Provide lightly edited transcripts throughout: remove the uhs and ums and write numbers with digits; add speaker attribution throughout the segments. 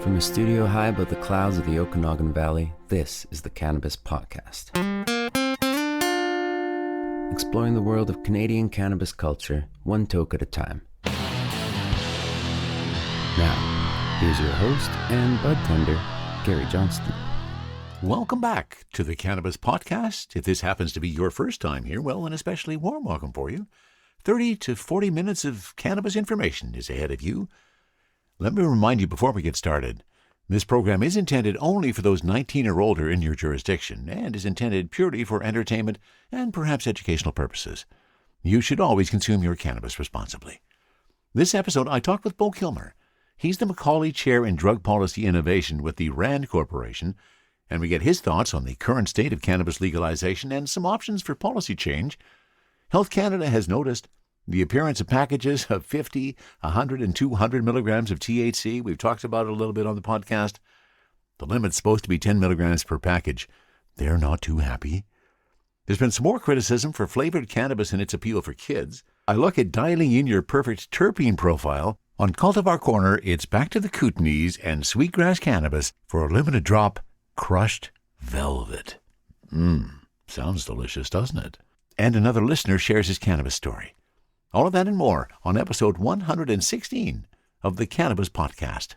Speaker 1: From a studio high above the clouds of the Okanagan Valley, this is the Cannabis Podcast. Exploring the world of Canadian cannabis culture, one toke at a time. Now, here's your host and bud tender, Gary Johnston.
Speaker 2: Welcome back to the Cannabis Podcast. If this happens to be your first time here, well, an especially warm welcome for you. 30 to 40 minutes of cannabis information is ahead of you. Let me remind you before we get started, this program is intended only for those 19 or older in your jurisdiction and is intended purely for entertainment and perhaps educational purposes. You should always consume your cannabis responsibly. This episode, I talked with Beau Kilmer. He's the McCauley Chair in Drug Policy Innovation with the RAND Corporation, and we get his thoughts on the current state of cannabis legalization and some options for policy change. Health Canada has noticed the appearance of packages of 50, 100, and 200 milligrams of THC. We've talked about it a little bit on the podcast. The limit's supposed to be 10 milligrams per package. They're not too happy. There's been some more criticism for flavored cannabis and its appeal for kids. I look at dialing in your perfect terpene profile. On Cultivar Corner, it's back to the Kootenays and Sweetgrass Cannabis for a limited drop, crushed velvet. Sounds delicious, doesn't it? And another listener shares his cannabis story. All of that and more on episode 116 of the Cannabis Podcast.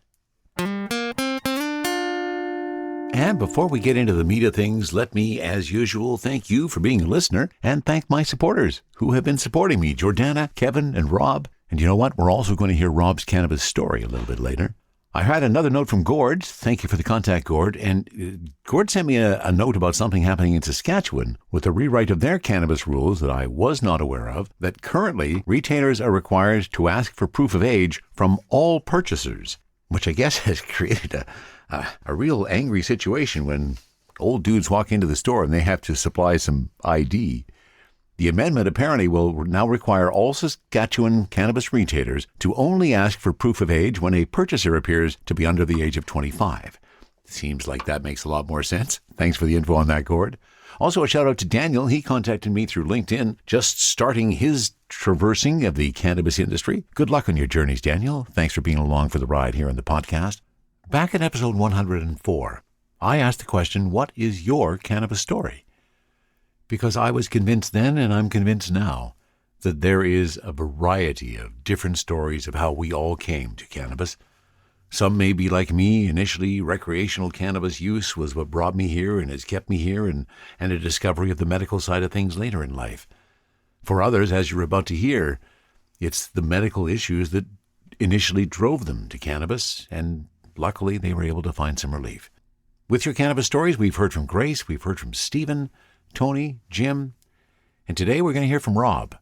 Speaker 2: And before we get into the meat of things, let me, as usual, thank you for being a listener and thank my supporters who have been supporting me, Jordana, Kevin, and Rob. And you know what? We're also going to hear Rob's cannabis story a little bit later. I had another note from Gord. Thank you for the contact, Gord. And Gord sent me a note about something happening in Saskatchewan with a rewrite of their cannabis rules that I was not aware of, that currently retailers are required to ask for proof of age from all purchasers, which I guess has created a real angry situation when old dudes walk into the store and they have to supply some ID. The amendment apparently will now require all Saskatchewan cannabis retailers to only ask for proof of age when a purchaser appears to be under the age of 25. Seems like that makes a lot more sense. Thanks for the info on that, Gord. Also, a shout out to Daniel. He contacted me through LinkedIn, just starting his traversing of the cannabis industry. Good luck on your journeys, Daniel. Thanks for being along for the ride here on the podcast. Back in episode 104, I asked the question, what is your cannabis story? Because I was convinced then, and I'm convinced now, that there is a variety of different stories of how we all came to cannabis. Some may be like me. Initially, recreational cannabis use was what brought me here and has kept me here, and a discovery of the medical side of things later in life. For others, as you're about to hear, it's the medical issues that initially drove them to cannabis, and luckily they were able to find some relief. With your cannabis stories, we've heard from Grace, we've heard from Stephen, Tony, Jim, and today we're going to hear from Rob.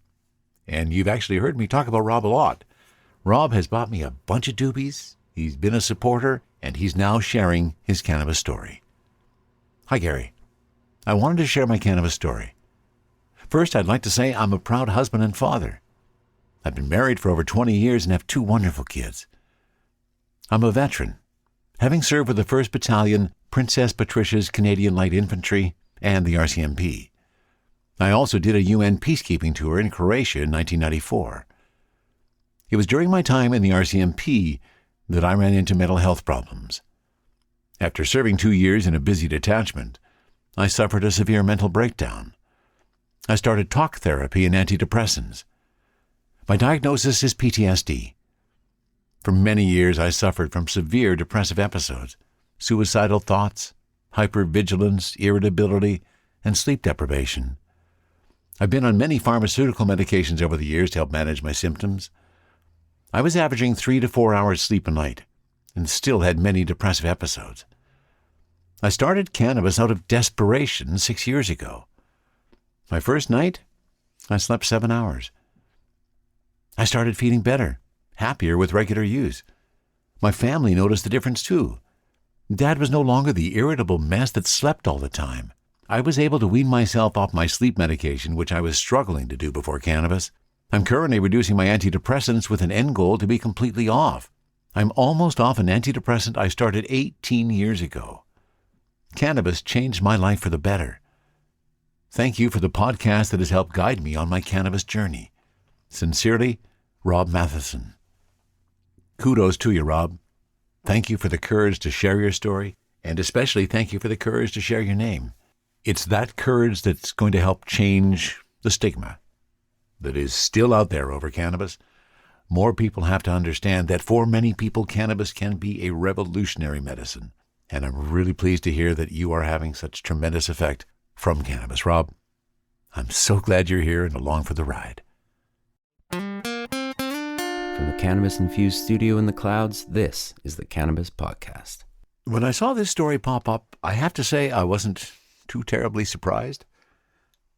Speaker 2: And you've actually heard me talk about Rob a lot. Rob has bought me a bunch of doobies, he's been a supporter, and he's now sharing his cannabis story. Hi, Gary. I wanted to share my cannabis story. First, I'd like to say I'm a proud husband and father. I've been married for over 20 years and have 2 wonderful kids. I'm a veteran, having served with the 1st Battalion, Princess Patricia's Canadian Light Infantry, and the RCMP. I also did a UN peacekeeping tour in Croatia in 1994. It was during my time in the RCMP that I ran into mental health problems. After serving 2 years in a busy detachment, I suffered a severe mental breakdown. I started talk therapy and antidepressants. My diagnosis is PTSD. For many years, I suffered from severe depressive episodes, suicidal thoughts, hypervigilance, irritability, and sleep deprivation. I've been on many pharmaceutical medications over the years to help manage my symptoms. I was averaging 3 to 4 hours sleep a night and still had many depressive episodes. I started cannabis out of desperation 6 years ago. My first night, I slept 7 hours. I started feeling better, happier with regular use. My family noticed the difference too. Dad was no longer the irritable mess that slept all the time. I was able to wean myself off my sleep medication, which I was struggling to do before cannabis. I'm currently reducing my antidepressants with an end goal to be completely off. I'm almost off an antidepressant I started 18 years ago. Cannabis changed my life for the better. Thank you for the podcast that has helped guide me on my cannabis journey. Sincerely, Rob Matheson. Kudos to you, Rob. Thank you for the courage to share your story, and especially thank you for the courage to share your name. It's that courage that's going to help change the stigma that is still out there over cannabis. More people have to understand that for many people, cannabis can be a revolutionary medicine. And I'm really pleased to hear that you are having such tremendous effect from cannabis. Rob, I'm so glad you're here and along for the ride.
Speaker 1: From the cannabis-infused studio in the clouds, this is the Cannabis Podcast.
Speaker 2: When I saw this story pop up, I have to say I wasn't too terribly surprised.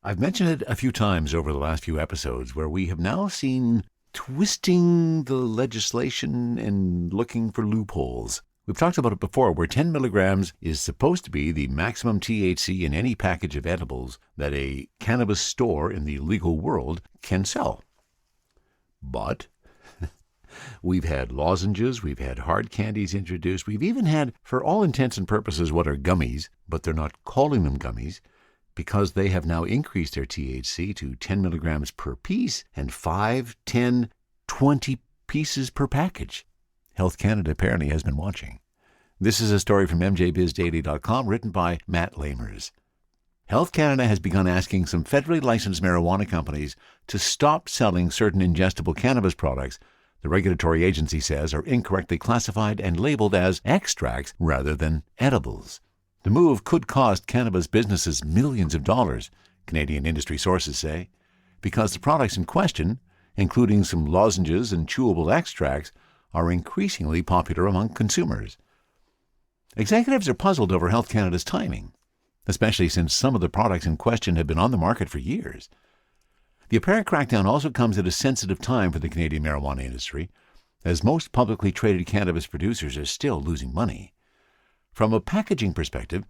Speaker 2: I've mentioned it a few times over the last few episodes where we have now seen twisting the legislation and looking for loopholes. We've talked about it before, where 10 milligrams is supposed to be the maximum THC in any package of edibles that a cannabis store in the legal world can sell. But we've had lozenges, we've had hard candies introduced, we've even had, for all intents and purposes, what are gummies, but they're not calling them gummies, because they have now increased their THC to 10 milligrams per piece and 5, 10, 20 pieces per package. Health Canada apparently has been watching. This is a story from MJBizDaily.com written by Matt Lamers. Health Canada has begun asking some federally licensed marijuana companies to stop selling certain ingestible cannabis products the regulatory agency says are incorrectly classified and labeled as extracts rather than edibles. The move could cost cannabis businesses millions of dollars, Canadian industry sources say, because the products in question, including some lozenges and chewable extracts, are increasingly popular among consumers. Executives are puzzled over Health Canada's timing, especially since some of the products in question have been on the market for years. The apparent crackdown also comes at a sensitive time for the Canadian marijuana industry, as most publicly traded cannabis producers are still losing money. From a packaging perspective,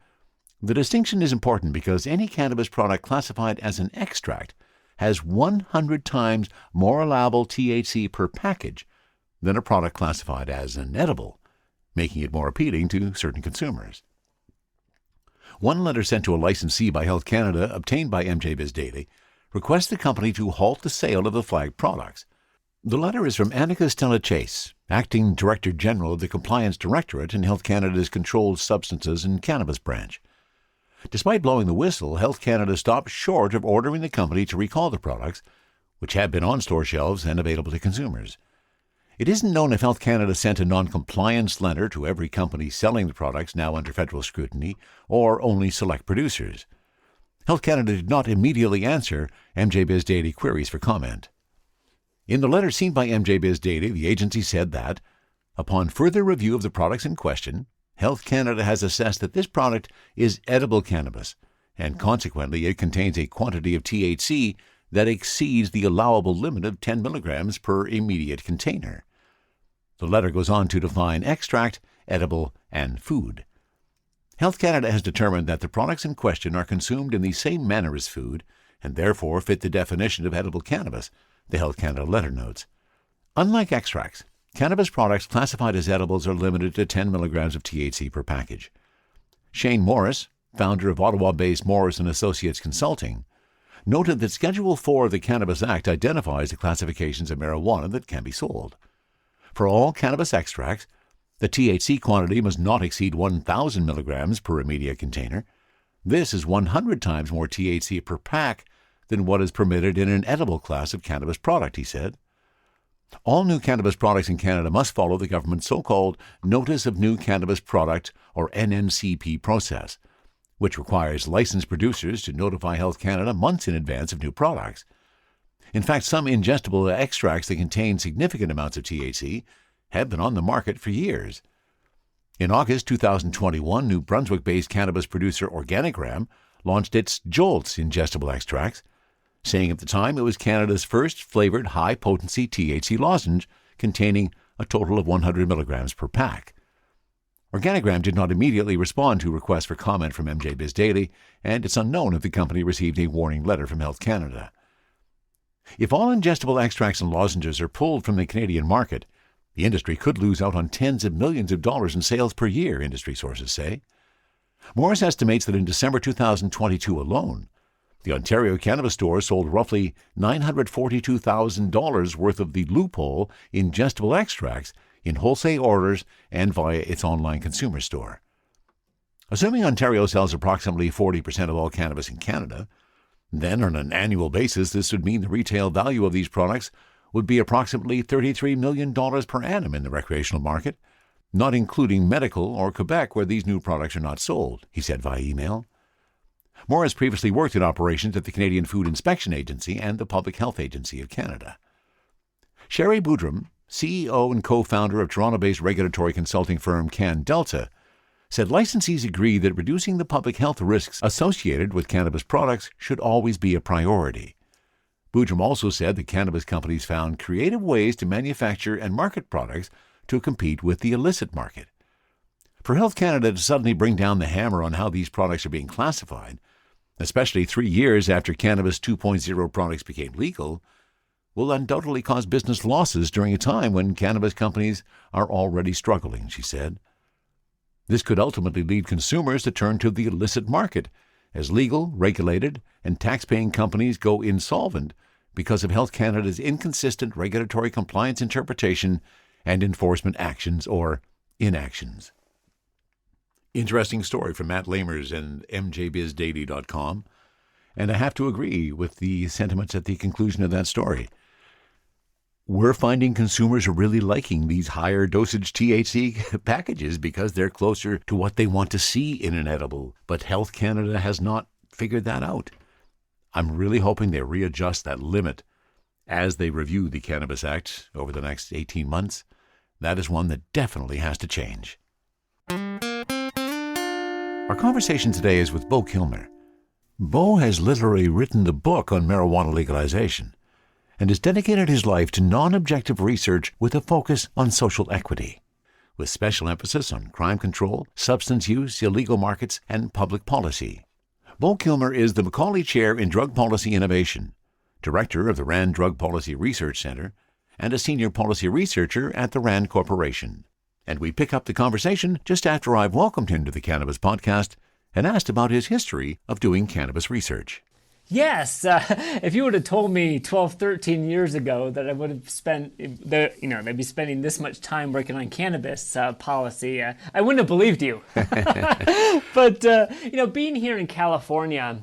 Speaker 2: the distinction is important because any cannabis product classified as an extract has 100 times more allowable THC per package than a product classified as an edible, making it more appealing to certain consumers. One letter sent to a licensee by Health Canada, obtained by MJBiz Daily, requests the company to halt the sale of the flagged products. The letter is from Annika Stella Chase, Acting Director General of the Compliance Directorate in Health Canada's Controlled Substances and Cannabis Branch. Despite blowing the whistle, Health Canada stopped short of ordering the company to recall the products, which had been on store shelves and available to consumers. It isn't known if Health Canada sent a non-compliance letter to every company selling the products now under federal scrutiny, or only select producers. Health Canada did not immediately answer MJBiz Daily queries for comment. In the letter seen by MJBiz Daily, the agency said that, upon further review of the products in question, Health Canada has assessed that this product is edible cannabis, and consequently it contains a quantity of THC that exceeds the allowable limit of 10 milligrams per immediate container. The letter goes on to define extract, edible, and food. Health Canada has determined that the products in question are consumed in the same manner as food, and therefore fit the definition of edible cannabis, the Health Canada letter notes. Unlike extracts, cannabis products classified as edibles are limited to 10 milligrams of THC per package. Shane Morris, founder of Ottawa-based Morris & Associates Consulting, noted that Schedule 4 of the Cannabis Act identifies the classifications of marijuana that can be sold. For all cannabis extracts, the THC quantity must not exceed 1,000 milligrams per immediate container. This is 100 times more THC per pack than what is permitted in an edible class of cannabis product, he said. All new cannabis products in Canada must follow the government's so-called Notice of New Cannabis Product, or NNCP, process, which requires licensed producers to notify Health Canada months in advance of new products. In fact, some ingestible extracts that contain significant amounts of THC have been on the market for years. In August 2021, New Brunswick-based cannabis producer Organigram launched its Jolts ingestible extracts, saying at the time it was Canada's first flavoured high-potency THC lozenge containing a total of 100 milligrams per pack. Organigram did not immediately respond to requests for comment from MJBiz Daily, and it's unknown if the company received a warning letter from Health Canada. If all ingestible extracts and lozenges are pulled from the Canadian market, the industry could lose out on tens of millions of dollars in sales per year, industry sources say. Morris estimates that in December 2022 alone, the Ontario Cannabis Store sold roughly $942,000 worth of the loophole ingestible extracts in wholesale orders and via its online consumer store. Assuming Ontario sells approximately 40% of all cannabis in Canada, then on an annual basis this would mean the retail value of these products would be approximately $33 million per annum in the recreational market, not including medical or Quebec where these new products are not sold, he said via email. Moore has previously worked in operations at the Canadian Food Inspection Agency and the Public Health Agency of Canada. Sherry Boudram, CEO and co-founder of Toronto-based regulatory consulting firm CanDelta, said licensees agree that reducing the public health risks associated with cannabis products should always be a priority. Boudram also said that cannabis companies found creative ways to manufacture and market products to compete with the illicit market. For Health Canada to suddenly bring down the hammer on how these products are being classified, especially 3 years after Cannabis 2.0 products became legal, will undoubtedly cause business losses during a time when cannabis companies are already struggling, she said. This could ultimately lead consumers to turn to the illicit market as legal, regulated, and tax-paying companies go insolvent because of Health Canada's inconsistent regulatory compliance interpretation and enforcement actions or inactions. Interesting story from Matt Lamers and MJBizDaily.com, and I have to agree with the sentiments at the conclusion of that story. We're finding consumers are really liking these higher dosage THC packages because they're closer to what they want to see in an edible, but Health Canada has not figured that out. I'm really hoping they readjust that limit as they review the Cannabis Act over the next 18 months. That is one that definitely has to change. Our conversation today is with Beau Kilmer. Beau has literally written the book on marijuana legalization and has dedicated his life to non-objective research with a focus on social equity, with special emphasis on crime control, substance use, illegal markets, and public policy. Beau Kilmer is the McCauley Chair in Drug Policy Innovation, Director of the RAND Drug Policy Research Center, and a Senior Policy Researcher at the RAND Corporation. And we pick up the conversation just after I've welcomed him to the Cannabis Podcast and asked about his history of doing cannabis research.
Speaker 3: Yes, if you would have told me 12, 13 years ago that I would have spent, they'd be spending this much time working on cannabis policy, I wouldn't have believed you. But, being here in California,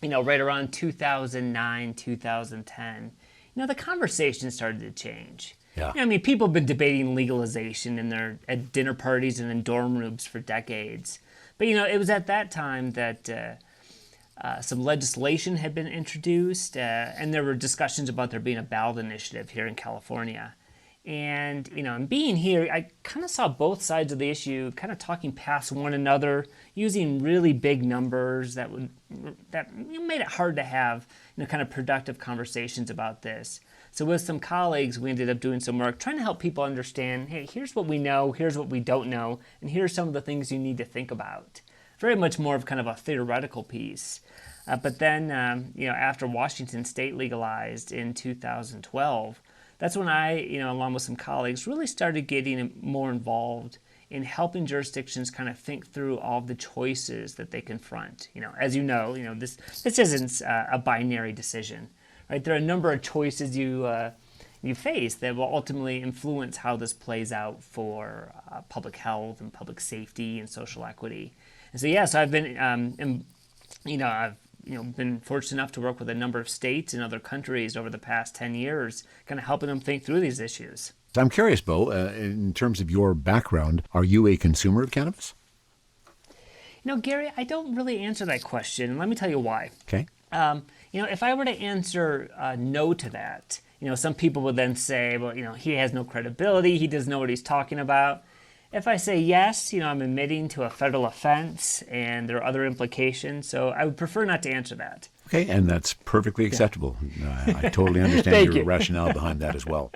Speaker 3: right around 2009, 2010, the conversation started to change.
Speaker 2: Yeah.
Speaker 3: People have been debating legalization at dinner parties and in dorm rooms for decades. But, it was at that time that some legislation had been introduced, and there were discussions about there being a ballot initiative here in California. And, and being here, I kind of saw both sides of the issue kind of talking past one another, using really big numbers that made it hard to have, kind of productive conversations about this. So with some colleagues, we ended up doing some work trying to help people understand, hey, here's what we know, here's what we don't know, and here's some of the things you need to think about. Very much more of kind of a theoretical piece. But then, after Washington State legalized in 2012, that's when I, along with some colleagues, really started getting more involved in helping jurisdictions kind of think through all of the choices that they confront. As this isn't a binary decision, right? There are a number of choices you face that will ultimately influence how this plays out for public health and public safety and social equity. And so I've been, been fortunate enough to work with a number of states and other countries over the past 10 years, kind of helping them think through these issues.
Speaker 2: I'm curious, Beau, in terms of your background, are you a consumer of cannabis?
Speaker 3: Gary, I don't really answer that question. Let me tell you why.
Speaker 2: Okay.
Speaker 3: If I were to answer no to that, some people would then say, well, he has no credibility, he doesn't know what he's talking about. If I say yes, I'm admitting to a federal offense and there are other implications, so I would prefer not to answer that.
Speaker 2: Okay, and that's perfectly acceptable. I totally understand your rationale behind that as well.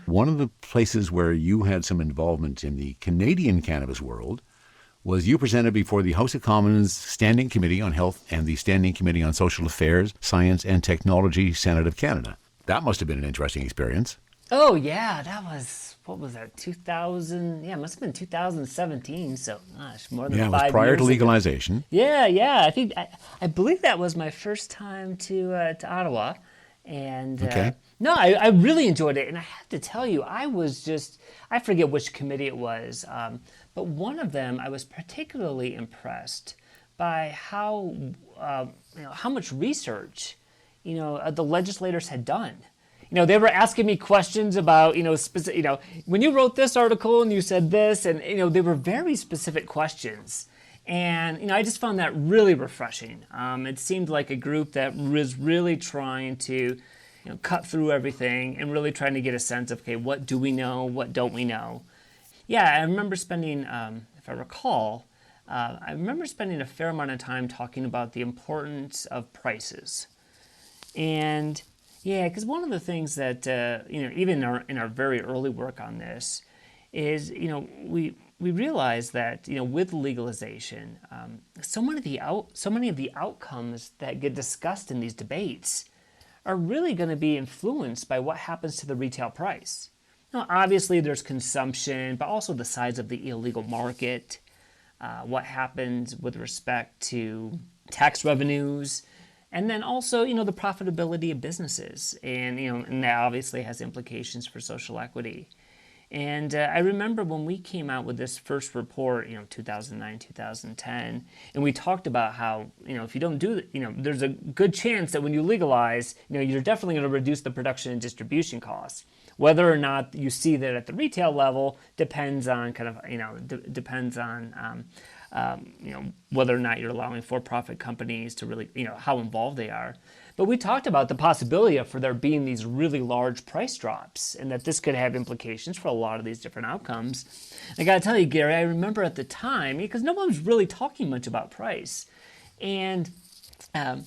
Speaker 2: One of the places where you had some involvement in the Canadian cannabis world was you presented before the House of Commons Standing Committee on Health and the Standing Committee on Social Affairs, Science and Technology Senate of Canada. That must have been an interesting experience.
Speaker 3: Oh, yeah, what was that, 2000? Yeah, it must have been 2017, so gosh, more than 5 years ago.
Speaker 2: Yeah, it was prior to legalization.
Speaker 3: Yeah, I believe that was my first time to Ottawa. And,
Speaker 2: okay.
Speaker 3: No, I really enjoyed it. And I have to tell you, I forget which committee it was, but one of them, I was particularly impressed by how much research, the legislators had done. They were asking me questions about, specific, when you wrote this article and you said this, and, they were very specific questions. And, I just found that really refreshing. It seemed like a group that was really trying to, cut through everything and really trying to get a sense of, okay, what do we know? What don't we know? Yeah, I remember spending, if I recall, I remember spending a fair amount of time talking about the importance of prices. And yeah, because one of the things that, even in our very early work on this is, we realized that, with legalization, so many of the outcomes that get discussed in these debates are really going to be influenced by what happens to the retail price. Obviously, there's consumption, but also the size of the illegal market, what happens with respect to tax revenues, and then also, the profitability of businesses. And that obviously has implications for social equity. And I remember when we came out with this first report, 2009, 2010, and we talked about how, if you don't do it, there's a good chance that when you legalize, you're definitely going to reduce the production and distribution costs. Whether or not you see that at the retail level depends on whether or not you're allowing for-profit companies to really, how involved they are. But we talked about the possibility for there being these really large price drops and that this could have implications for a lot of these different outcomes. I got to tell you, Gary, I remember at the time, because no one was really talking much about price. And I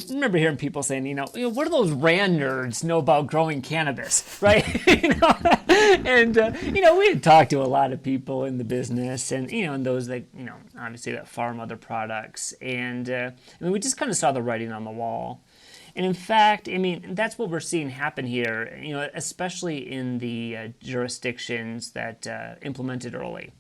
Speaker 3: remember hearing people saying, what do those RAND nerds know about growing cannabis, right? And we had talked to a lot of people in the business, and and those that obviously that farm other products, and we just kind of saw the writing on the wall. And in fact, that's what we're seeing happen here, especially in the jurisdictions that implemented early.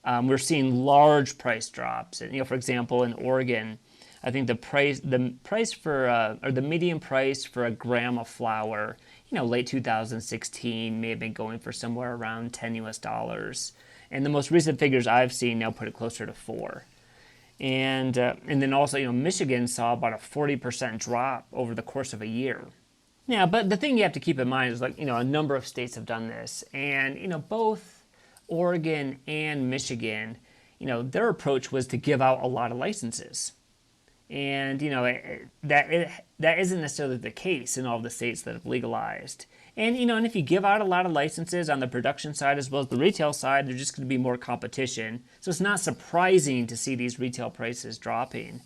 Speaker 3: We're seeing large price drops. For example, in Oregon, I think the price for or the median price for a gram of flour, late 2016 may have been going for somewhere around $10 US, and the most recent figures I've seen now put it closer to $4. And then also, Michigan saw about a 40% drop over the course of a year. Yeah, but the thing you have to keep in mind is a number of states have done this, and both Oregon and Michigan, their approach was to give out a lot of licenses. And, that isn't necessarily the case in all the states that have legalized. And, and if you give out a lot of licenses on the production side as well as the retail side, there's just going to be more competition. So it's not surprising to see these retail prices dropping.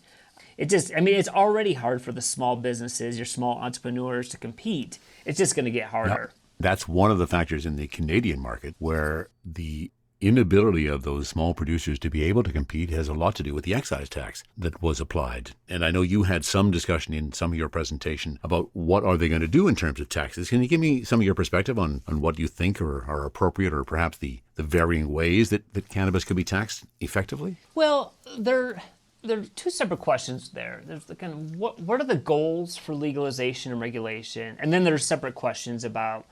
Speaker 3: It's already hard for the small businesses, your small entrepreneurs to compete. It's just going to get harder.
Speaker 2: Now, that's one of the factors in the Canadian market where the inability of those small producers to be able to compete has a lot to do with the excise tax that was applied. And I know you had some discussion in some of your presentation about what are they going to do in terms of taxes. Can you give me some of your perspective on what you think are appropriate, or perhaps the varying ways that cannabis could be taxed effectively?
Speaker 3: Well, there are two separate questions there. There's the kind of what are the goals for legalization and regulation, and then there's separate questions about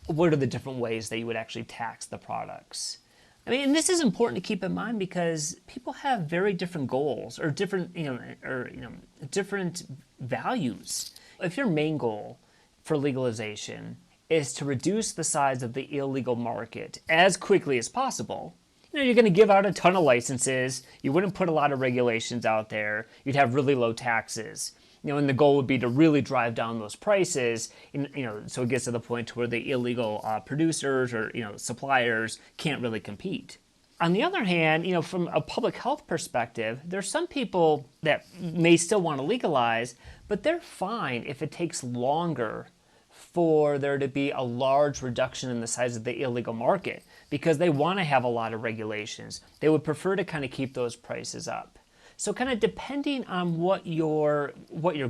Speaker 3: what are the different ways that you would actually tax the products. And this is important to keep in mind because people have very different goals or different values. If your main goal for legalization is to reduce the size of the illegal market as quickly as possible, you're going to give out a ton of licenses. You wouldn't put a lot of regulations out there. You'd have really low taxes. And the goal would be to really drive down those prices, so it gets to the point where the illegal producers or, suppliers can't really compete. On the other hand, from a public health perspective, there's some people that may still want to legalize, but they're fine if it takes longer for there to be a large reduction in the size of the illegal market because they want to have a lot of regulations. They would prefer to kind of keep those prices up. So kind of depending on what your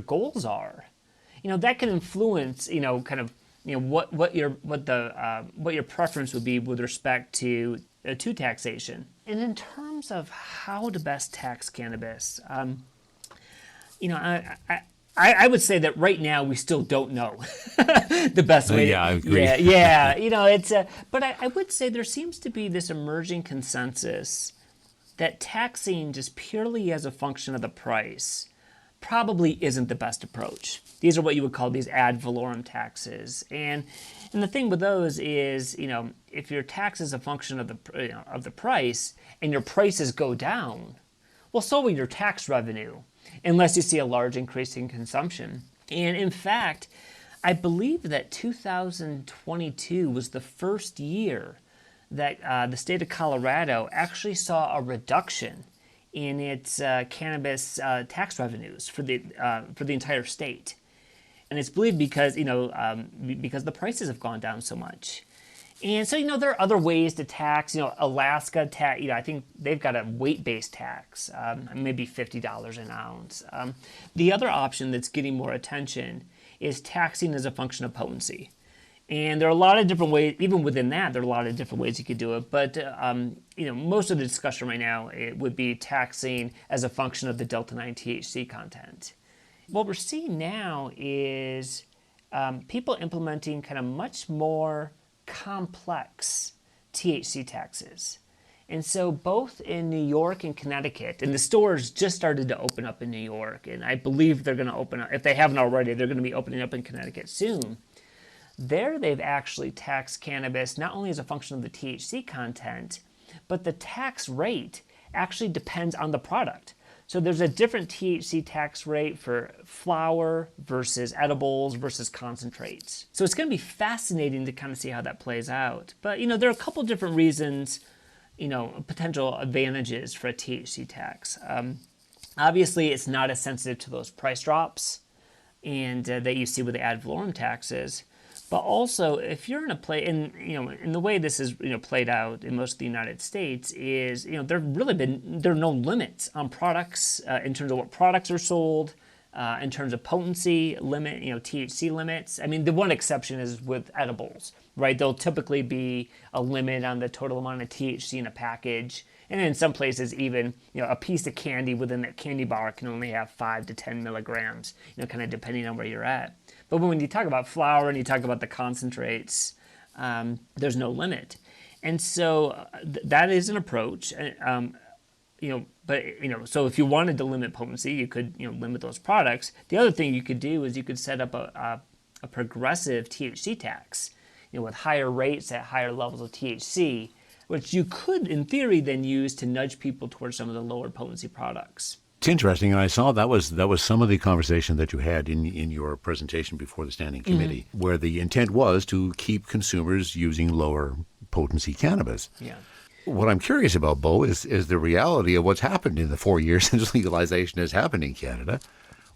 Speaker 3: goals are, that can influence, what your preference would be with respect to taxation. And in terms of how to best tax cannabis, I would say that right now we still don't know the best way.
Speaker 2: Yeah, I agree.
Speaker 3: Yeah. It's but I would say there seems to be this emerging consensus that taxing just purely as a function of the price probably isn't the best approach. These are what you would call these ad valorem taxes, and the thing with those is, if your tax is a function of the price, and your prices go down, well, so will your tax revenue, unless you see a large increase in consumption. And in fact, I believe that 2022 was the first year that the state of Colorado actually saw a reduction in its cannabis tax revenues for the entire state, and it's believed because because the prices have gone down so much. And so there are other ways to tax. Alaska tax. I think they've got a weight-based tax, maybe $50 an ounce. The other option that's getting more attention is taxing as a function of potency. And there are a lot of different ways, even within that, there are a lot of different ways you could do it. But, most of the discussion right now, it would be taxing as a function of the Delta-9 THC content. What we're seeing now is people implementing kind of much more complex THC taxes. And so both in New York and Connecticut, and the stores just started to open up in New York, and I believe they're going to open up, if they haven't already, they're going to be opening up in Connecticut soon. There, they've actually taxed cannabis not only as a function of the THC content, but the tax rate actually depends on the product. So there's a different THC tax rate for flower versus edibles versus concentrates. So it's going to be fascinating to kind of see how that plays out. But, there are a couple different reasons, potential advantages for a THC tax. Obviously, it's not as sensitive to those price drops and that you see with the ad valorem taxes. But also, if you're in a place, in the way this is played out in most of the United States is, there are no limits on products in terms of what products are sold, in terms of potency limit, THC limits. I mean, the one exception is with edibles, right? There'll typically be a limit on the total amount of THC in a package. And in some places, even a piece of candy within that candy bar can only have 5 to 10 milligrams, kind of depending on where you're at. But when you talk about flour and you talk about the concentrates, there's no limit. And so that is an approach. So if you wanted to limit potency, you could limit those products. The other thing you could do is you could set up a progressive THC tax, with higher rates at higher levels of THC, which you could, in theory, then use to nudge people towards some of the lower potency products.
Speaker 2: It's interesting, and I saw that was some of the conversation that you had in your presentation before the Standing Committee, where the intent was to keep consumers using lower potency cannabis.
Speaker 3: Yeah.
Speaker 2: What I'm curious about, Beau, is the reality of what's happened in the 4 years since legalization has happened in Canada.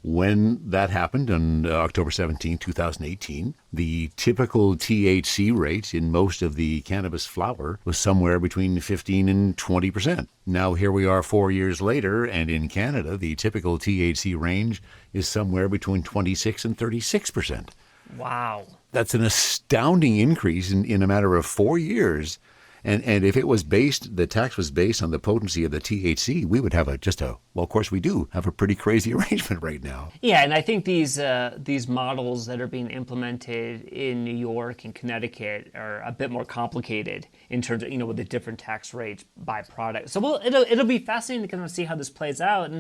Speaker 2: When that happened on October 17, 2018, the typical THC rate in most of the cannabis flower was somewhere between 15 and 20%. Now here we are 4 years later, and in Canada, the typical THC range is somewhere between 26 and 36%.
Speaker 3: Wow.
Speaker 2: That's an astounding increase in a matter of 4 years. And if it was the tax was based on the potency of the THC, we would have of course we do have a pretty crazy arrangement right now.
Speaker 3: Yeah, and I think these models that are being implemented in New York and Connecticut are a bit more complicated in terms of, with the different tax rates by product. So it'll be fascinating to kind of see how this plays out.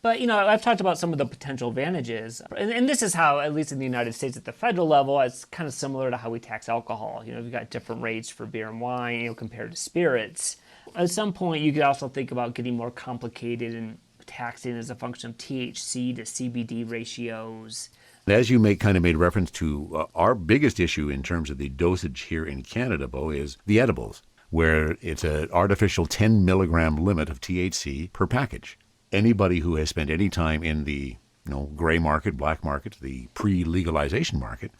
Speaker 3: But I've talked about some of the potential advantages. And this is how, at least in the United States at the federal level, it's kind of similar to how we tax alcohol. We've got different rates for beer and wine, compared to spirits. At some point, you could also think about getting more complicated and taxing as a function of THC to CBD ratios.
Speaker 2: As you made reference to, our biggest issue in terms of the dosage here in Canada, Beau, is the edibles, where it's an artificial 10 milligram limit of THC per package. Anybody who has spent any time in the gray market, black market, the pre-legalization market,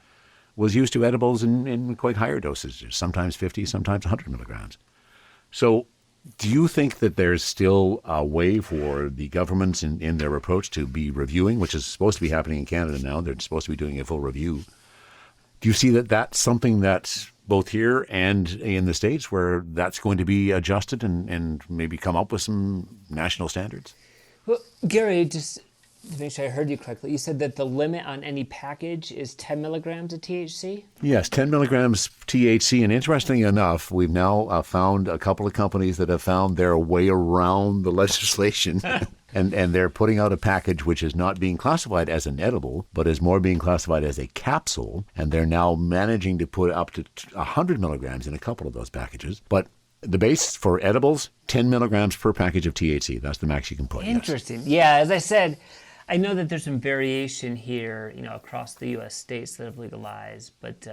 Speaker 2: was used to edibles in quite higher dosages, sometimes 50, sometimes 100 milligrams. So do you think that there's still a way for the governments in their approach to be reviewing, which is supposed to be happening in Canada now? They're supposed to be doing a full review. Do you see that that's something that's both here and in the States where that's going to be adjusted and maybe come up with some national standards?
Speaker 3: Well, Gary, to make sure I heard you correctly, you said that the limit on any package is 10 milligrams of THC?
Speaker 2: Yes, 10 milligrams THC. And interestingly enough, we've now found a couple of companies that have found their way around the legislation. And they're putting out a package which is not being classified as an edible, but is more being classified as a capsule. And they're now managing to put up to 100 milligrams in a couple of those packages. But the base for edibles, 10 milligrams per package of THC. That's the max you can put.
Speaker 3: Interesting.
Speaker 2: Yes.
Speaker 3: Yeah, as I said, I know that there's some variation here, across the U.S. states that have legalized, but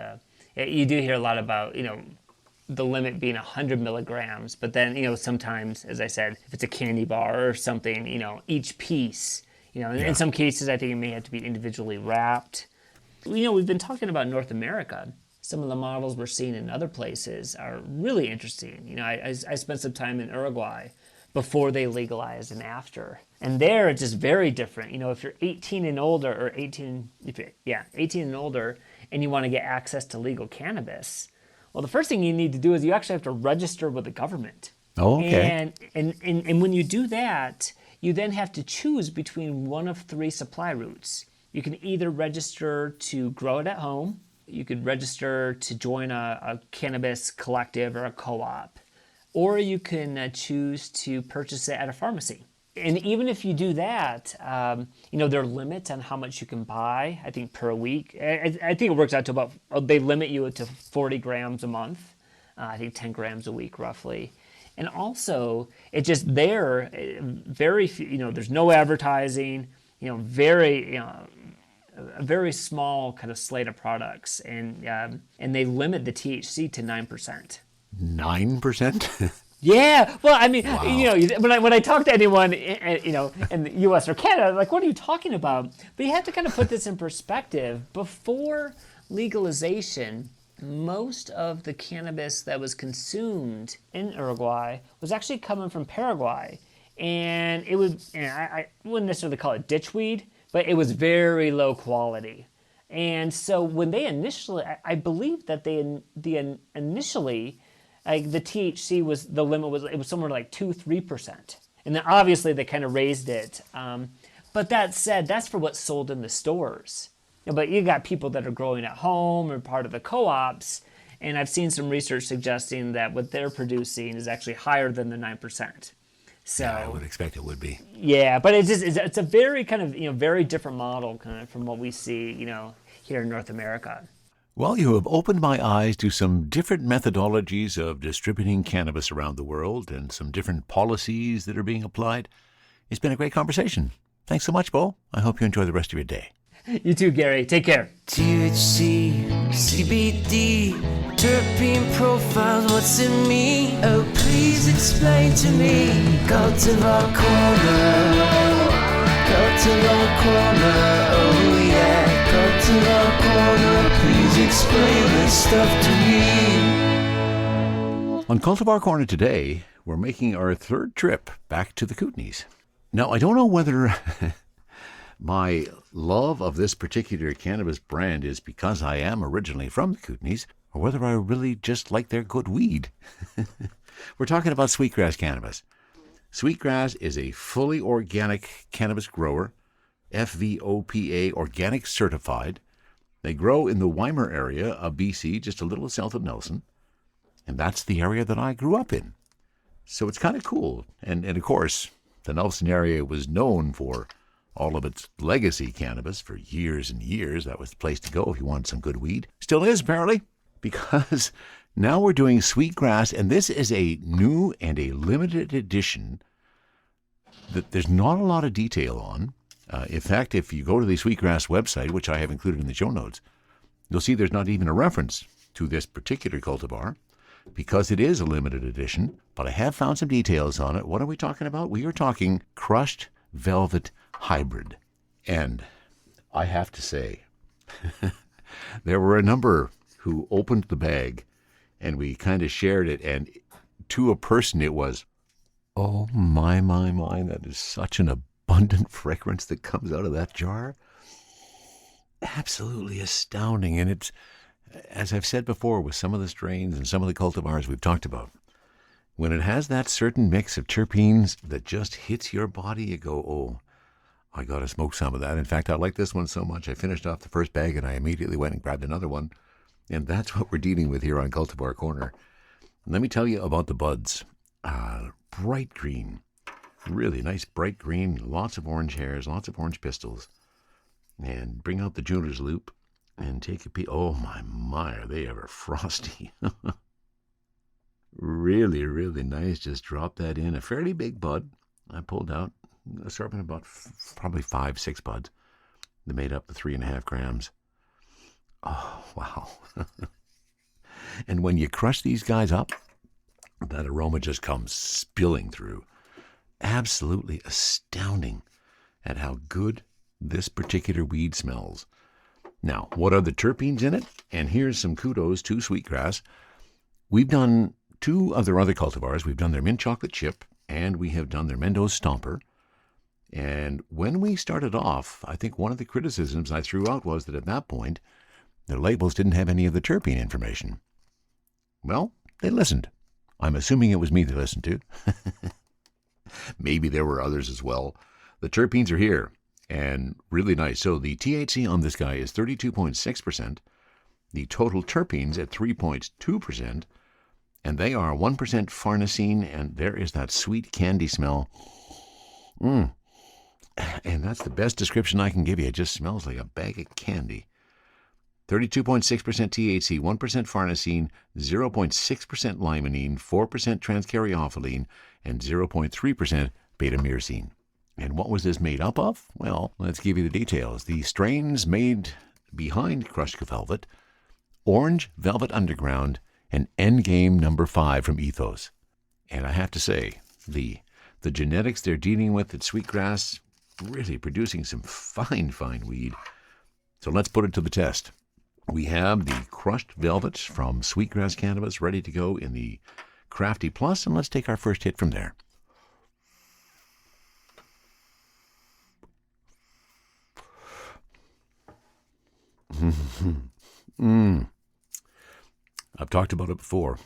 Speaker 3: you do hear a lot about, the limit being 100 milligrams. But then, sometimes, as I said, if it's a candy bar or something, each piece, in some cases, I think it may have to be individually wrapped. We've been talking about North America. Some of the models we're seeing in other places are really interesting. I spent some time in Uruguay before they legalized and after. And there it's just very different. If you're 18 and older, 18 and older, and you want to get access to legal cannabis, well, the first thing you need to do is you actually have to register with the government.
Speaker 2: Oh, okay.
Speaker 3: And when you do that, you then have to choose between one of three supply routes. You can either register to grow it at home, you could register to join a cannabis collective or a co-op, or you can choose to purchase it at a pharmacy. And even if you do that, there are limits on how much you can buy, I think, per week. I think it works out to about, they limit you to 40 grams a month, I think 10 grams a week roughly. And also, it's just there, very few, there's no advertising, a very small kind of slate of products. And they limit the THC to 9%.
Speaker 2: 9%?
Speaker 3: Yeah, well, I mean,
Speaker 2: Wow.
Speaker 3: when I talk to anyone, in the U.S. or Canada, I'm like, what are you talking about? But you have to kind of put this in perspective. Before legalization, most of the cannabis that was consumed in Uruguay was actually coming from Paraguay, and it was, I wouldn't necessarily call it ditchweed, but it was very low quality. And so when they initially, I believe that initially. Like the THC was, the limit was, it was somewhere like 2-3%. And then obviously they kind of raised it. But that said, that's for what's sold in the stores. But you got people that are growing at home or part of the co-ops. And I've seen some research suggesting that what they're producing is actually higher than the 9%. So
Speaker 2: Yeah, I would expect it would be.
Speaker 3: Yeah, but it's a very kind of, very different model kind of from what we see, here in North America.
Speaker 2: Well, you have opened my eyes to some different methodologies of distributing cannabis around the world and some different policies that are being applied. It's been a great conversation. Thanks so much, Beau. I hope you enjoy the rest of your day.
Speaker 3: You too, Gary. Take care.
Speaker 4: THC, CBD, terpene profiles, what's in me? Oh, please explain to me. Cultivar Corner, Cultivar Corner, oh yeah. Cultivar Corner, please explain this stuff to me.
Speaker 2: On Cultivar Corner today, we're making our third trip back to the Kootenays. Now, I don't know whether my love of this particular cannabis brand is because I am originally from the Kootenays, or whether I really just like their good weed. We're talking about Sweetgrass Cannabis. Sweetgrass is a fully organic cannabis grower, FVOPA organic certified. They grow in the Weimar area of BC, just a little south of Nelson. And that's the area that I grew up in. So it's kind of cool. And of course, the Nelson area was known for all of its legacy cannabis for years and years. That was the place to go if you wanted some good weed. Still is, apparently, because now we're doing Sweetgrass, and this is a new and a limited edition that there's not a lot of detail on. In fact, if you go to the Sweetgrass website, which I have included in the show notes, you'll see there's not even a reference to this particular cultivar because it is a limited edition, but I have found some details on it. What are we talking about? We are talking crushed velvet hybrid. And I have to say, there were a number who opened the bag and we kind of shared it, and to a person it was, oh my, that is such an abundant fragrance that comes out of that jar. Absolutely astounding. And it's, as I've said before, with some of the strains and some of the cultivars we've talked about, when it has that certain mix of terpenes that just hits your body, you go, oh, I got to smoke some of that. In fact, I like this one so much, I finished off the first bag and I immediately went and grabbed another one. And that's what we're dealing with here on Cultivar Corner. Let me tell you about the buds. Bright green. Really nice bright green. Lots of orange hairs, lots of orange pistils. And bring out the jeweler's loop and take a peek. Oh, my, are they ever frosty. Really, really nice. Just drop that in. A fairly big bud. I pulled out assortment about probably 5-6 buds that made up the 3.5 grams. Oh, wow. And when you crush these guys up, that aroma just comes spilling through. Absolutely astounding at how good this particular weed smells. Now, what are the terpenes in it? And here's some kudos to Sweetgrass. We've done 2 of their other cultivars. We've done their mint chocolate chip, and we have done their Mendo's Stomper. And when we started off, I think one of the criticisms I threw out was that at that point, their labels didn't have any of the terpene information. Well, they listened. I'm assuming it was me they listened to. Maybe there were others as well. The terpenes are here, and really nice. So the THC on this guy is 32.6%. The total terpenes at 3.2%. And they are 1% farnesene, and there is that sweet candy smell. And that's the best description I can give you. It just smells like a bag of candy. 32.6% THC, 1% farnesene, 0.6% limonene, 4% transcaryophylline, and 0.3% beta-myrcene. And what was this made up of? Well, let's give you the details. The strains made behind crushed velvet, orange velvet underground, and endgame number 5 from Ethos. And I have to say, the genetics they're dealing with at Sweetgrass, really producing some fine weed. So let's put it to the test. We have the crushed velvets from Sweetgrass Cannabis ready to go in the Crafty Plus, and let's take our first hit from there. I've talked about it before.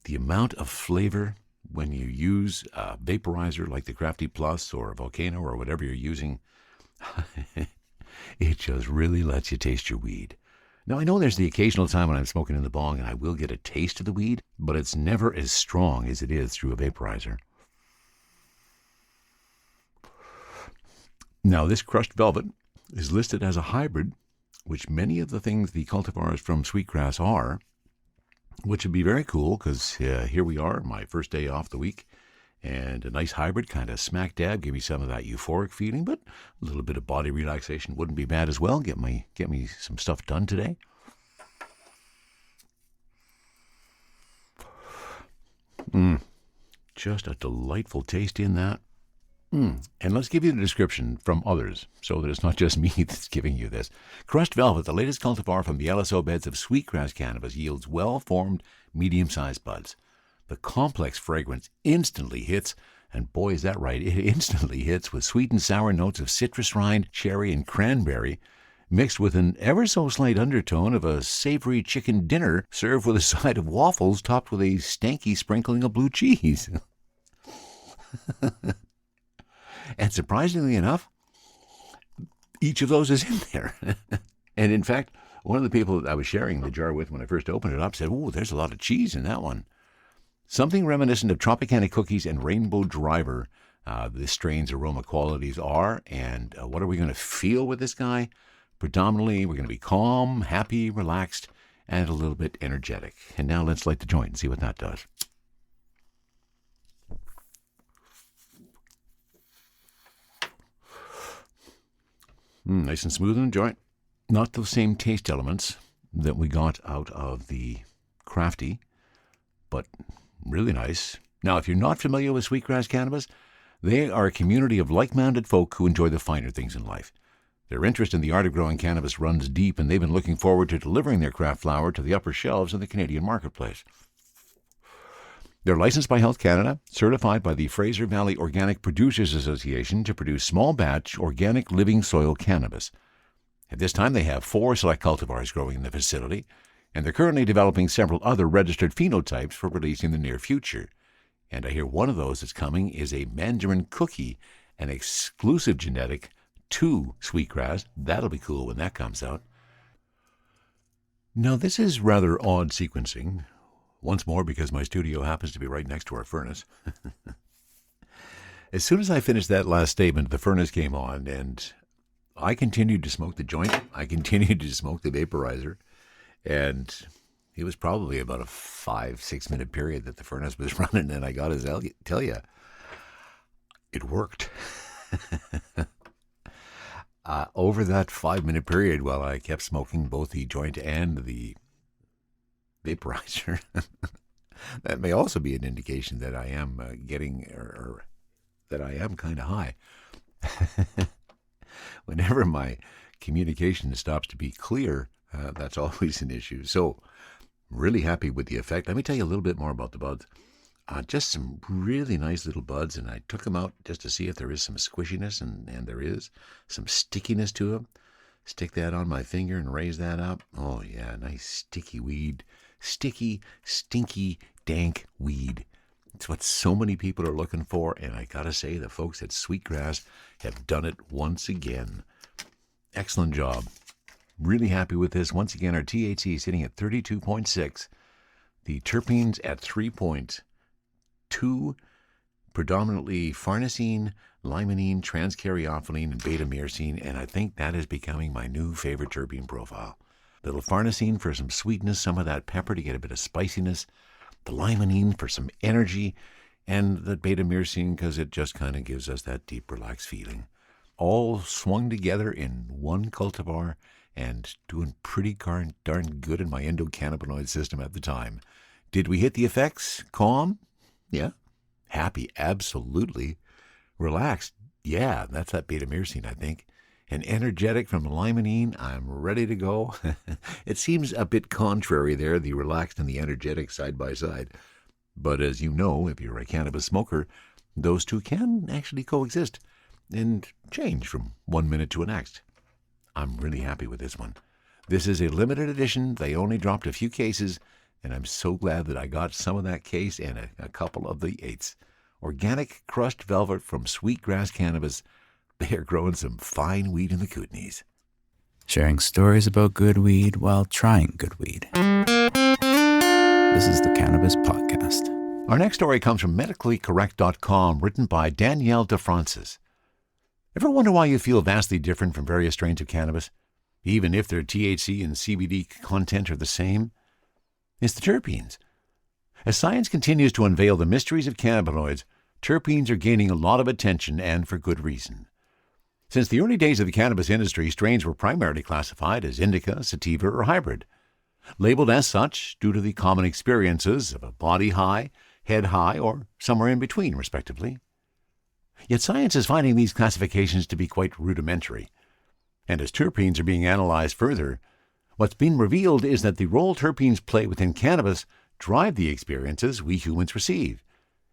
Speaker 2: The amount of flavor when you use a vaporizer like the Crafty Plus or a Volcano or whatever you're using, it just really lets you taste your weed. Now, I know there's the occasional time when I'm smoking in the bong and I will get a taste of the weed, but it's never as strong as it is through a vaporizer. Now, this crushed velvet is listed as a hybrid, which many of the things the cultivars from Sweetgrass are, which would be very cool because here we are, my first day off the week, and a nice hybrid, kind of smack dab, give me some of that euphoric feeling, but a little bit of body relaxation wouldn't be bad as well. Get me some stuff done today. Just a delightful taste in that. And let's give you the description from others so that it's not just me that's giving you this. Crushed Velvet, the latest cultivar from the LSO beds of Sweetgrass Cannabis, yields well-formed, medium-sized buds. The complex fragrance instantly hits, and boy, is that right, it instantly hits with sweet and sour notes of citrus rind, cherry, and cranberry, mixed with an ever-so-slight undertone of a savory chicken dinner served with a side of waffles topped with a stanky sprinkling of blue cheese. And surprisingly enough, each of those is in there. And in fact, one of the people that I was sharing the jar with when I first opened it up said, "Oh, there's a lot of cheese in that one." Something reminiscent of Tropicana cookies and Rainbow Driver, this strain's aroma qualities are. And what are we going to feel with this guy? Predominantly, we're going to be calm, happy, relaxed, and a little bit energetic. And now let's light the joint and see what that does. Nice and smooth in the joint. Not the same taste elements that we got out of the Crafty, but really nice. Now, if you're not familiar with Sweetgrass Cannabis, they are a community of like-minded folk who enjoy the finer things in life. Their interest in the art of growing cannabis runs deep, and they've been looking forward to delivering their craft flower to the upper shelves of the Canadian marketplace. They're licensed by Health Canada, certified by the Fraser Valley Organic Producers Association to produce small-batch organic living soil cannabis. At this time, they have 4 select cultivars growing in the facility, and they're currently developing several other registered phenotypes for release in the near future. And I hear one of those that's coming is a Mandarin Cookie, an exclusive genetic 2 Sweetgrass. That'll be cool when that comes out. Now, this is rather odd sequencing. Once more, because my studio happens to be right next to our furnace. As soon as I finished that last statement, the furnace came on, and I continued to smoke the joint. I continued to smoke the vaporizer, and it was probably about a 5-6 minute period that the furnace was running, and I got to tell you, it worked. Over that 5-minute period, while I kept smoking both the joint and the vaporizer, that may also be an indication that I am or that I am kind of high. Whenever my communication stops to be clear, that's always an issue. So, really happy with the effect. Let me tell you a little bit more about the buds. Just some really nice little buds, and I took them out just to see if there is some squishiness, and there is some stickiness to them. Stick that on my finger and raise that up. Oh, yeah, nice sticky weed. Sticky, stinky, dank weed. It's what so many people are looking for, and I gotta say, the folks at Sweetgrass have done it once again. Excellent job. Really happy with this. Once again, our THC is sitting at 32.6. The terpenes at 3.2, predominantly farnesene, limonene, transcaryophyllene, and beta-myrcene, and I think that is becoming my new favorite terpene profile. Little farnesene for some sweetness, some of that pepper to get a bit of spiciness, the limonene for some energy, and the beta-myrcene because it just kind of gives us that deep, relaxed feeling. All swung together in one cultivar and doing pretty darn good in my endocannabinoid system at the time. Did we hit the effects? Calm? Yeah. Happy? Absolutely. Relaxed? Yeah, that's that beta-myrcene, I think. And energetic from the limonene, I'm ready to go. It seems a bit contrary there, the relaxed and the energetic side by side. But as you know, if you're a cannabis smoker, those two can actually coexist and change from one minute to the next. I'm really happy with this one. This is a limited edition. They only dropped a few cases, and I'm so glad that I got some of that case and a couple of the 8s. Organic crushed velvet from Sweetgrass Cannabis. They are growing some fine weed in the Kootenays.
Speaker 1: Sharing stories about good weed while trying good weed. This is the Cannabis Podcast.
Speaker 2: Our next story comes from medicallycorrect.com, written by Danielle DeFrancis. Ever wonder why you feel vastly different from various strains of cannabis, even if their THC and CBD content are the same? It's the terpenes. As science continues to unveil the mysteries of cannabinoids, terpenes are gaining a lot of attention, and for good reason. Since the early days of the cannabis industry, strains were primarily classified as indica, sativa, or hybrid, labeled as such due to the common experiences of a body high, head high, or somewhere in between, respectively. Yet science is finding these classifications to be quite rudimentary, and as terpenes are being analyzed further, what's been revealed is that the role terpenes play within cannabis drive the experiences we humans receive,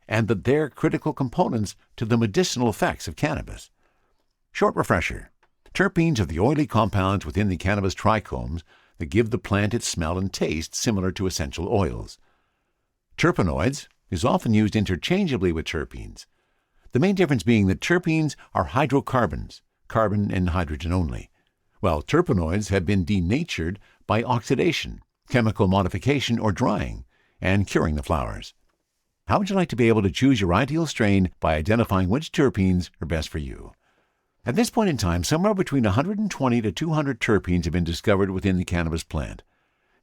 Speaker 2: and that they're critical components to the medicinal effects of cannabis. Short refresher. Terpenes are the oily compounds within the cannabis trichomes that give the plant its smell and taste similar to essential oils. Terpenoids is often used interchangeably with terpenes, the main difference being that terpenes are hydrocarbons, carbon and hydrogen only, while terpenoids have been denatured by oxidation, chemical modification, or drying, and curing the flowers. How would you like to be able to choose your ideal strain by identifying which terpenes are best for you? At this point in time, somewhere between 120 to 200 terpenes have been discovered within the cannabis plant,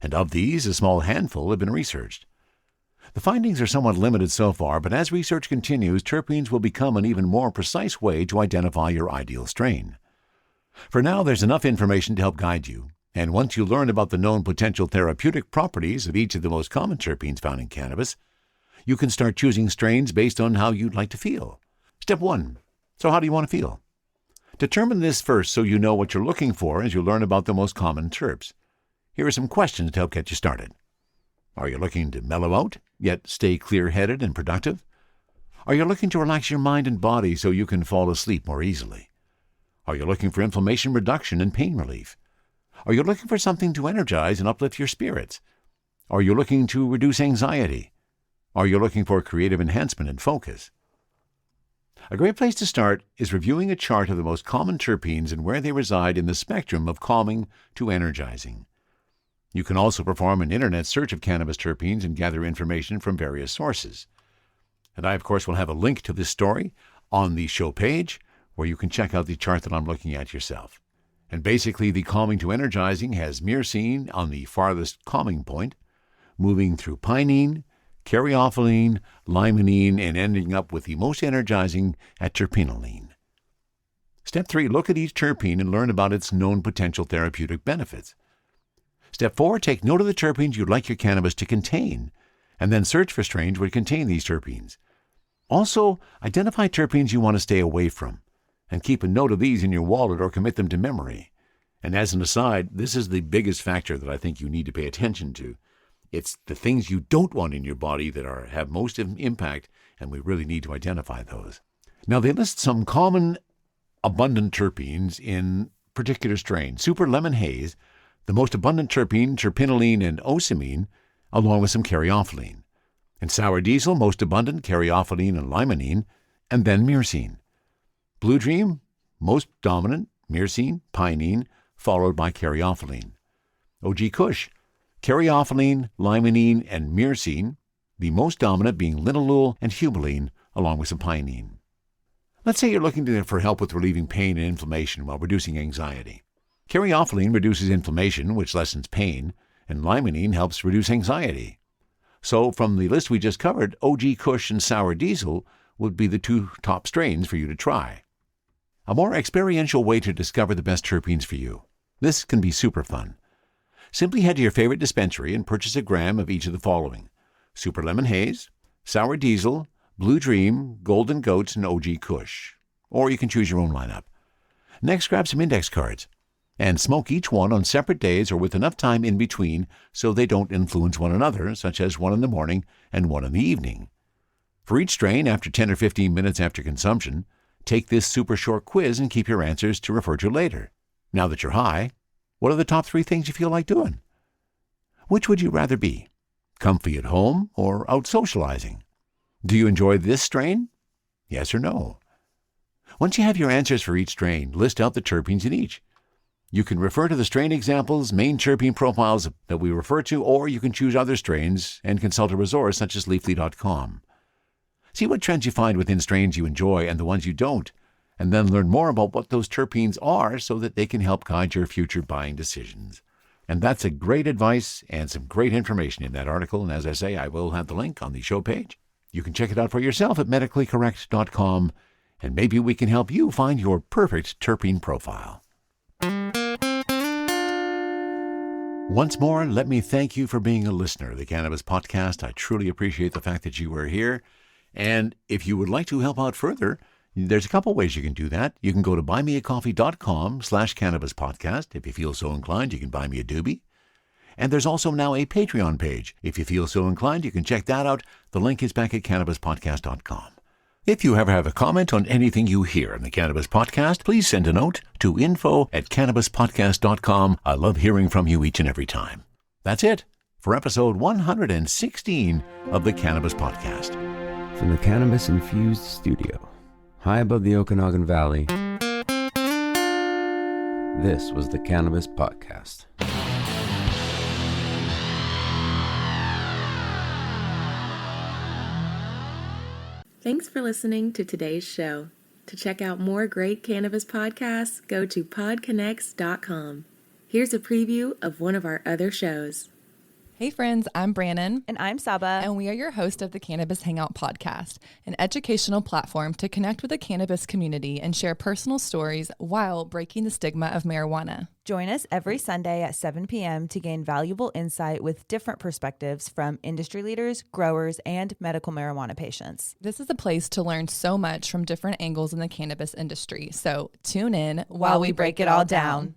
Speaker 2: and of these, a small handful have been researched. The findings are somewhat limited so far, but as research continues, terpenes will become an even more precise way to identify your ideal strain. For now, there's enough information to help guide you, and once you learn about the known potential therapeutic properties of each of the most common terpenes found in cannabis, you can start choosing strains based on how you'd like to feel. Step 1. So how do you want to feel? Determine this first so you know what you're looking for as you learn about the most common terps. Here are some questions to help get you started. Are you looking to mellow out, yet stay clear-headed and productive? Are you looking to relax your mind and body so you can fall asleep more easily? Are you looking for inflammation reduction and pain relief? Are you looking for something to energize and uplift your spirits? Are you looking to reduce anxiety? Are you looking for creative enhancement and focus? A great place to start is reviewing a chart of the most common terpenes and where they reside in the spectrum of calming to energizing. You can also perform an internet search of cannabis terpenes and gather information from various sources. And I, of course, will have a link to this story on the show page where you can check out the chart that I'm looking at yourself. And basically, the calming to energizing has myrcene on the farthest calming point, moving through pinene, caryophyllene, limonene, and ending up with the most energizing at terpinolene. Step 3, look at each terpene and learn about its known potential therapeutic benefits. Step 4, take note of the terpenes you'd like your cannabis to contain, and then search for strains which contain these terpenes. Also, identify terpenes you want to stay away from, and keep a note of these in your wallet or commit them to memory. And as an aside, this is the biggest factor that I think you need to pay attention to. It's the things you don't want in your body that have most impact, and we really need to identify those. Now, they list some common abundant terpenes in particular strains. Super Lemon Haze, the most abundant terpene, terpinolene and ocimene, along with some caryophyllene. And Sour Diesel, most abundant, caryophyllene and limonene, and then myrcene. Blue Dream, most dominant, myrcene, pinene, followed by caryophyllene. OG Kush, caryophyllene, limonene, and myrcene, the most dominant being linalool and humulene, along with some pinene. Let's say you're looking for help with relieving pain and inflammation while reducing anxiety. Caryophyllene reduces inflammation, which lessens pain, and limonene helps reduce anxiety. So, from the list we just covered, OG Kush and Sour Diesel would be the 2 top strains for you to try. A more experiential way to discover the best terpenes for you. This can be super fun. Simply head to your favorite dispensary and purchase a gram of each of the following: Super Lemon Haze, Sour Diesel, Blue Dream, Golden Goats, and OG Kush. Or you can choose your own lineup. Next, grab some index cards and smoke each one on separate days or with enough time in between so they don't influence one another, such as one in the morning and one in the evening. For each strain, after 10 or 15 minutes after consumption, take this super short quiz and keep your answers to refer to later. Now that you're high, what are the top 3 things you feel like doing? Which would you rather be? Comfy at home or out socializing? Do you enjoy this strain? Yes or no? Once you have your answers for each strain, list out the terpenes in each. You can refer to the strain examples, main terpene profiles that we refer to, or you can choose other strains and consult a resource such as leafly.com. See what trends you find within strains you enjoy and the ones you don't, and then learn more about what those terpenes are so that they can help guide your future buying decisions. And that's a great advice and some great information in that article. And as I say, I will have the link on the show page. You can check it out for yourself at medicallycorrect.com, and maybe we can help you find your perfect terpene profile. Once more, let me thank you for being a listener of the Cannabis Podcast. I truly appreciate the fact that you are here. And if you would like to help out further, there's a couple ways you can do that. You can go to buymeacoffee.com/cannabispodcast. If you feel so inclined, you can buy me a doobie. And there's also now a Patreon page. If you feel so inclined, you can check that out. The link is back at cannabispodcast.com. If you ever have a comment on anything you hear in the Cannabis Podcast, please send a note to info@cannabispodcast.com. I love hearing from you each and every time. That's it for episode 116 of the Cannabis Podcast.
Speaker 1: From the cannabis-infused studio, high above the Okanagan Valley, this was the Cannabis Podcast.
Speaker 5: Thanks for listening to today's show. To check out more great cannabis podcasts, go to podconnects.com. Here's a preview of one of our other shows.
Speaker 6: Hey friends, I'm Brannon.
Speaker 7: And I'm Saba.
Speaker 6: And we are your host of the Cannabis Hangout Podcast, an educational platform to connect with the cannabis community and share personal stories while breaking the stigma of marijuana.
Speaker 7: Join us every Sunday at 7 p.m. to gain valuable insight with different perspectives from industry leaders, growers, and medical marijuana patients.
Speaker 6: This is a place to learn so much from different angles in the cannabis industry. So tune in while we break it all down.